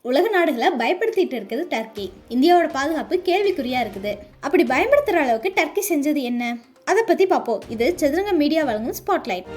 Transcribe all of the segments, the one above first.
உலக நாடுகளை பயப்படுத்திட்டு இருக்குது டர்க்கி. இந்தியாவோட பாதுகாப்பு கேள்விக்குறியா இருக்குது. அப்படி பயன்படுத்துற அளவுக்கு டர்க்கி செஞ்சது என்ன, அதை பத்தி பார்ப்போம். இது சதுரங்க மீடியா வழங்கும் ஸ்பாட்லைட்.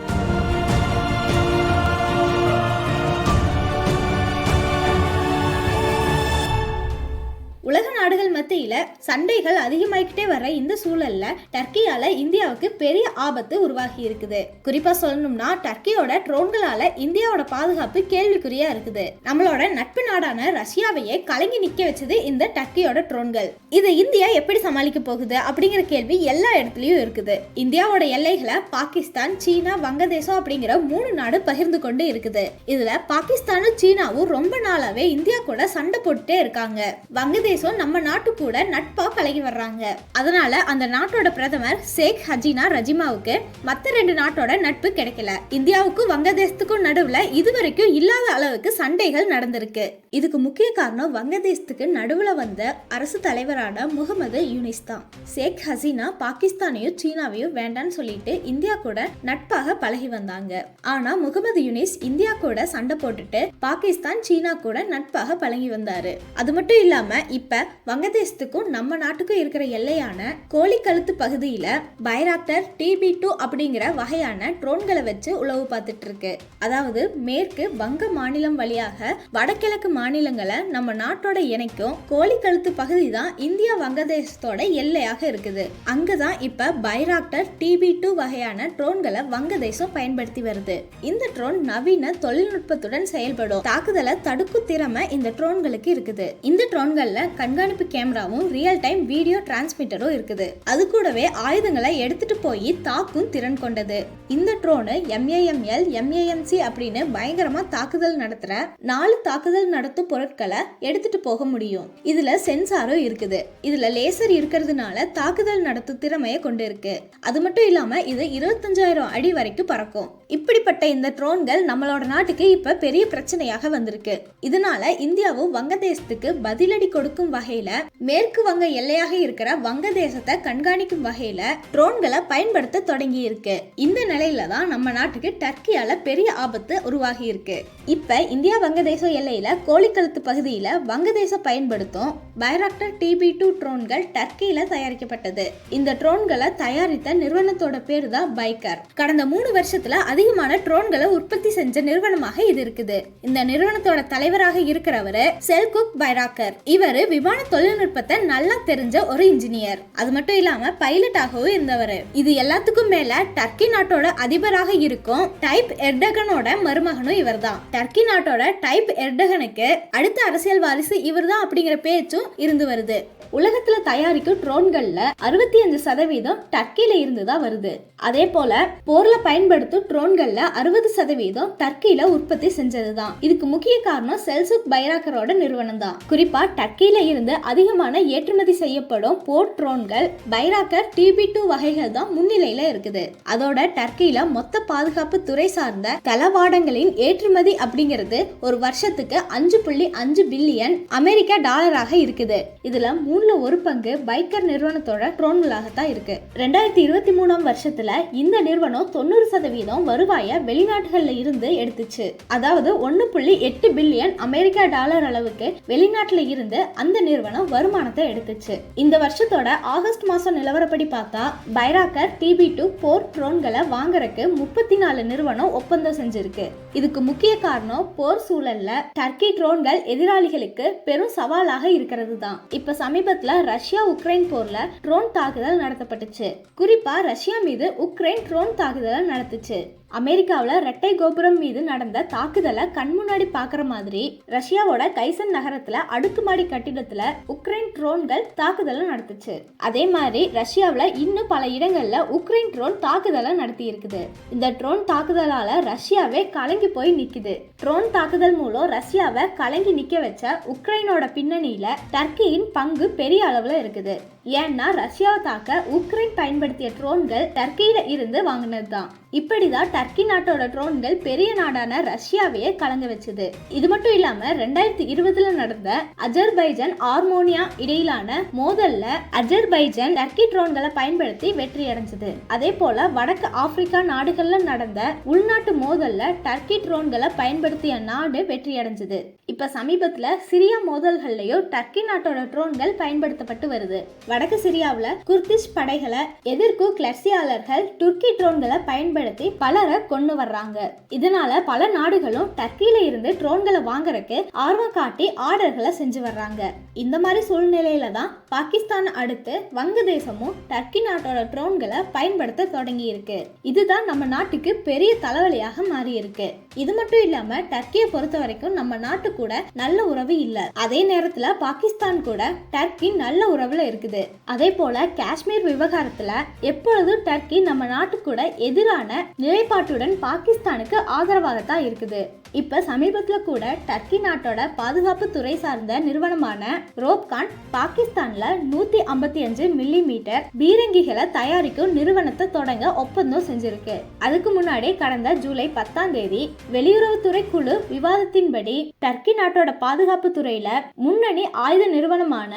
உலக நாடுகள் மத்தியில சண்டைகள் அதிகமாகிக்கிட்டே வர இந்த சூழல்ல டர்க்கியால இந்தியாவுக்கு பெரிய ஆபத்து உருவாகி இருக்குது. குறிப்பா சொல்லணும்னா டர்க்கியோட ட்ரோன்களால இந்தியாவோட பாதுகாப்பு கேள்விக்குறியா இருக்குது. நம்மளோட நட்பு நாடான ரஷ்யாவையே கலங்கி நிக்க வச்சது இந்த டர்க்கியோட ட்ரோன்கள். இதை இந்தியா எப்படி சமாளிக்க போகுது அப்படிங்கிற கேள்வி எல்லா இடத்துலயும் இருக்குது. இந்தியாவோட எல்லைகளை பாகிஸ்தான், சீனா, வங்கதேசம் அப்படிங்கிற 3 நாடு பகிர்ந்து கொண்டு இருக்குது. இதுல பாகிஸ்தானும் சீனாவும் ரொம்ப நாளாவே இந்தியா கூட சண்டை போட்டுட்டே இருக்காங்க. வங்கதேசம் நம்ம நாட்டு கூட நட்பா பழகி வர்றாங்க. அதனால அந்த நாட்டோட பிரதமர் ஷேக் ஹசீனா ரஜிமாவுக்கு மத்த 2 நாட்டோட நட்பு கிடைக்கல. இந்தியாவுக்கும் வங்கதேசத்துக்கும் நடுவுல இதுவரைக்கும் இல்லாத அளவுக்கு சண்டைகள் நடந்திருக்கு. இதுக்கு முக்கிய காரணம் வங்கதேசத்துக்கு நடுவுல வந்த அரசு தலைவரான முகமது யூனிஸ் தான். ஷேக் ஹசீனா பாகிஸ்தானையும் சீனாவையும் வேண்டான்னு சொல்லிட்டு இந்தியா கூட நட்பாக பழகி வந்தாங்க. ஆனா முகமது யூனிஸ் இந்தியா கூட சண்டை போட்டுட்டு பாகிஸ்தான், சீனா கூட நட்பாக பழகி வந்தாரு. அது மட்டும் இல்லாம இப்ப வங்கதேசத்துக்கும் நம்ம நாட்டுக்கும் இருக்கிற எல்லையான கோழி கழுத்து பகுதியில பைராக்டர் TB2 அப்படிங்கிற வகையான ட்ரோன்களை வச்சு உளவு பார்த்துட்டு இருக்கு. அதாவது மேற்கு வங்க மாநிலம் வழியாக வடகிழக்கு மாநிலங்களை நம்ம நாட்டோட இணைக்கும் கோழி கழுத்து பகுதி தான் இந்தியா வங்கதேசத்தோட எல்லையாக இருக்குது. அங்கதான் இப்ப பைராக்டர் TB2 வகையான ட்ரோன்களை வங்கதேசம் பயன்படுத்தி வருது. இந்த ட்ரோன் நவீன தொழில்நுட்பத்துடன் செயல்படும். தாக்குதலை தடுக்கும் திறமை இந்த ட்ரோன்களுக்கு இருக்குது. இந்த ட்ரோன்கள்ல கண்காணிப்பு கேமராவும் ரியல் டைம் வீடியோ டிரான்ஸ்மிட்டரும் இருக்குது. அது கூடவே ஆயுதங்களை எடுத்துட்டு போய் தாக்கும் திறன் கொண்டது. இந்த ட்ரோனு MAML, MAMC அப்படின்னு பயங்கரமா தாக்குதல் நடத்துற 4 தாக்குதல் நடத்தும் பொருட்களை எடுத்துட்டு போக முடியும். இதுல சென்சாரும் இருக்குது. இதுல லேசர் இருக்கிறதுனால தாக்குதல் நடத்தும் திறமையை கொண்டு இருக்கு. அது மட்டும் இல்லாம இது 25,000 அடி வரைக்கும் பறக்கும். இப்படிப்பட்ட இந்த ட்ரோன்கள் நம்மளோட நாட்டுக்கு இப்ப பெரிய பிரச்சனையாக வந்திருக்கு. இதனால இந்தியாவும் வங்கதேசத்துக்கு பதிலடி கொடுக்கும் வகையில மேற்கு வங்க எல்லையாக இருக்கிற வங்கதேசத்தை கண்காணிக்கும் வகையில ட்ரோன்களை பயன்படுத்த தொடங்கி இருக்கு. இந்த நிலையில தான் நம்ம நாட்டுக்கு டர்க்கியால பெரிய ஆபத்து உருவாகி இருக்கு. இப்ப இந்தியா வங்கதேச எல்லையில கோழிக்கழுத்து பகுதியில வங்கதேசம் பயன்படுத்தும் பைராக்டர் TB2 ட்ரோன்கள் டர்க்கியில தயாரிக்கப்பட்டது. இந்த ட்ரோன்களை தயாரித்த நிறுவனத்தோட பேரு தான் பைக்கர். கடந்த 3 வருஷத்துல அதிகமான ட்ரோன்களை உற்பத்தி செஞ்ச நிறுவனமாக இது இருக்குது. இந்த நிறுவனத்தோட தலைவராக இருக்கிறவரு செல்குக் பைராக்கர். இவரு விமான தொழில்நுட்பத்தை நல்லா தெரிஞ்ச ஒரு இன்ஜினியர். அது மட்டும் இல்லாம பைலட்டாகவும் இருந்தவர். இது எல்லாத்துக்கும் மேல டர்க்கி நாட்டோட அதிபராக இருக்கும் டைப் எர்டகனோட மருமகனும் இவர் தான். டர்க்கி நாட்டோட டைப் எர்டகனுக்கு அடுத்த அரசியல் வாரிசு இவர் தான் அப்படிங்கிற பேச்சும் இருந்து வருது. உலகத்துல தயாரிக்கும் ட்ரோன்கள்ல 65% டர்க்கியில இருந்துதான் வருது. அதே போல போர்ல பயன்படுத்தும் ட்ரோன்கள்ல 60% டர்க்கியில உற்பத்தி செஞ்சதுதான். இதுக்கு முக்கிய காரணம் செல்சுக் பைராக்கரோட நிறுவனம் தான். குறிப்பா டர்க்கியில இருந்து அதிகமான ஏற்றுமதி செய்யப்படும் போர் ட்ரோன்கள் பைராக்கர் TB2 வகைகள் தான் முன்னிலையில இருக்குது. அதோட டர்க்கியில மொத்த பாதுகாப்பு துறை சார்ந்த தளவாடங்களின் ஏற்றுமதி அப்படிங்கிறது ஒரு வருஷத்துக்கு 5.5 பில்லியன் அமெரிக்க டாலராக இருக்குது. இதுல 1/3 பங்கு பைக்கர் நிறுவனத்தோட ட்ரோன்களாகத்தான் இருக்கு. 2023 வருஷத்துல இந்த நிறுவனம் 90% வருவாய வெளிநாட்டுகள்ல இருந்து எடுத்துச்சு. அதாவது 1.8 பில்லியன் அமெரிக்க டாலர் அளவுக்கு வெளிநாட்டுல இருந்து அந்த நிறுவனம் வருமானத்தை எடுத்துச்சு. இந்த வருஷத்தோட ஆகஸ்ட் மாசம் நிலவரப்படி பார்த்தா பைராக்கர் TB2 போர் ட்ரோன்களை வாங்குறதுக்கு 34 நிறுவனம் ஒப்பந்தம் செஞ்சிருக்கு. இதுக்கு முக்கிய காரணம் போர் சூழல்ல டர்க்கி ட்ரோன்கள் எதிராளிகளுக்கு பெரும் சவாலாக இருக்கிறது தான். இப்ப சமீபத்துல ரஷ்யா உக்ரைன் போர்ல ட்ரோன் தாக்குதல் நடத்தப்பட்டுச்சு. குறிப்பா ரஷ்யா மீது உக்ரைன் ட்ரோன் தாக்குதல் நடத்துச்சு. அமெரிக்காவில் ரெட்டை கோபுரம் மீது நடந்த தாக்குதலை கண்முன்னாடி பாக்குற மாதிரி ரஷ்யாவோட கைசன் நகரத்துல அடுக்குமாடி கட்டிடத்துல உக்ரைன் ட்ரோன்கள் தாக்குதலை நடத்துச்சு. அதே மாதிரி ரஷ்யாவில் இன்னும் பல இடங்கள்ல உக்ரைன் ட்ரோன் தாக்குதலை நடத்தி இருக்குது. இந்த ட்ரோன் தாக்குதலால ரஷ்யாவே கலங்கி போய் நிக்குது. ட்ரோன் தாக்குதல் மூலம் ரஷ்யாவை கலங்கி நிக்க வச்ச உக்ரைனோட பின்னணியில டர்க்கியின் பங்கு பெரிய அளவுல இருக்குது. ஏன்னா ரஷ்யாவை தாக்க உக்ரைன் பயன்படுத்திய ட்ரோன்கள் டர்க்கியில இருந்து வாங்கினது தான். இப்படிதான் டர்க்கி நாட்டோட ட்ரோன்கள் பெரிய நாடான ரஷ்யாவையே கலங்க வச்சது. இது மட்டும் இல்லாம 2020 நடந்த அஜர்பைஜான் ஆர்மோனியா இடையிலான மோதல்ல அஜர்பைஜான் டர்க்கி ட்ரோன்களை பயன்படுத்தி வெற்றி அடைஞ்சது. அதே போல வடக்கு ஆப்பிரிக்கா நாடுகள்ல நடந்த உள்நாட்டு மோதல்ல டர்க்கி ட்ரோன்களை பயன்படுத்திய நாடு வெற்றி அடைஞ்சது. இப்ப சமீபத்துல சிரியா மோதல்கள்லயும் டர்க்கி நாட்டோட ட்ரோன்கள் பயன்படுத்தப்பட்டு வருது. வடக்கு சிரியாவுல குர்திஷ் படைகளை எதிர்க்கும் கிளர்ச்சியாளர்கள் துர்க்கி ட்ரோன்களை பயன்படுத்தி பலரை கொண்டு வர்றாங்க. இதனால பல நாடுகளும் டர்க்கியில இருந்து ட்ரோன்களை வாங்குறதுக்கு ஆர்வம் காட்டி ஆர்டர்களை செஞ்சு வர்றாங்க. இந்த மாதிரி சூழ்நிலையில தான் பாகிஸ்தான் அடுத்து வங்கதேசமும் டர்க்கி நாட்டோட ட்ரோன்களை பயன்படுத்த தொடங்கி இருக்கு. இதுதான் நம்ம நாட்டுக்கு பெரிய தலைவலியாக மாறி இருக்கு. இது மட்டும் இல்லாம டர்க்கியை பொறுத்த வரைக்கும் நம்ம நாட்டு கூட நல்ல உறவு இல்ல. அதே நேரத்துல பாகிஸ்தான் கூட டர்க்கி நல்ல உறவுல இருக்குது. அதே போல காஷ்மீர் விவகாரத்துல எப்பொழுதும் டர்க்கி நம்ம நாட்டு கூட எதிரான நிலைப்பாட்டுடன் பாகிஸ்தானுக்கு ஆதரவாகத்தான் இருக்குது. இப்ப சமீபத்துல கூட டர்க்கி நாட்டோட பாதுகாப்பு துறை சார்ந்த நிறுவனமான ரோப்கான் பாகிஸ்தான்ல 155 மில்லிமீட்டர் பீரங்கிகளை தயாரிக்கும் நிறுவனத்தை தொடங்க ஒப்பந்தம் செஞ்சிருக்கு. அதுக்கு முன்னாடி கடந்த ஜூலை 10ஆம் தேதி வெளியுறவுத்துறை குழு விவாதத்தின்படி டர்க்கி நாட்டோட பாதுகாப்பு துறையில முன்னணி ஆயுத நிறுவனமான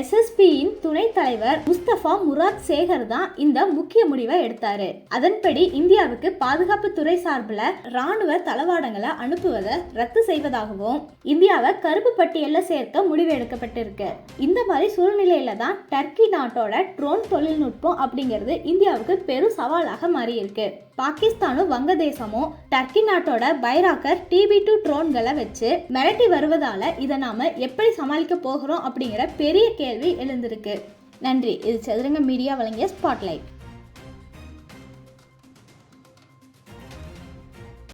SSPயின் துணைத் தலைவர் முஸ்தபா முராத் சேகர் தான் இந்த முக்கிய முடிவை எடுத்தாரு. அதன்படி இந்தியாவுக்கு பாதுகாப்பு துறை சார்பில் ராணுவ தளவாடங்களை அனுப்புவதை ரத்து செய்வதாகவும் இந்தியாவை கருப்பு பட்டியல்ல சேர்க்க முடிவு எடுக்கப்பட்டிருக்கு. இந்த மாதிரி சூழ்நிலையில தான் டர்க்கி நாட்டோட ட்ரோன் தொழில்நுட்பம் அப்படிங்கிறது இந்தியாவுக்கு பெரும் சவாலாக மாறி இருக்கு. பாகிஸ்தானும் வங்கதேசமும் டர்க்கி நாட்டோட பைராக்கர் TB2 ட்ரோன்களை வச்சு மிரட்டி வருவதால இதை நாம எப்படி சமாளிக்க போகிறோம் அப்படிங்கிற பெரிய கேள்வி எழுந்திருக்கு. நன்றி. இது சதுரங்க மீடியா வழங்கிய ஸ்பாட்லைட்.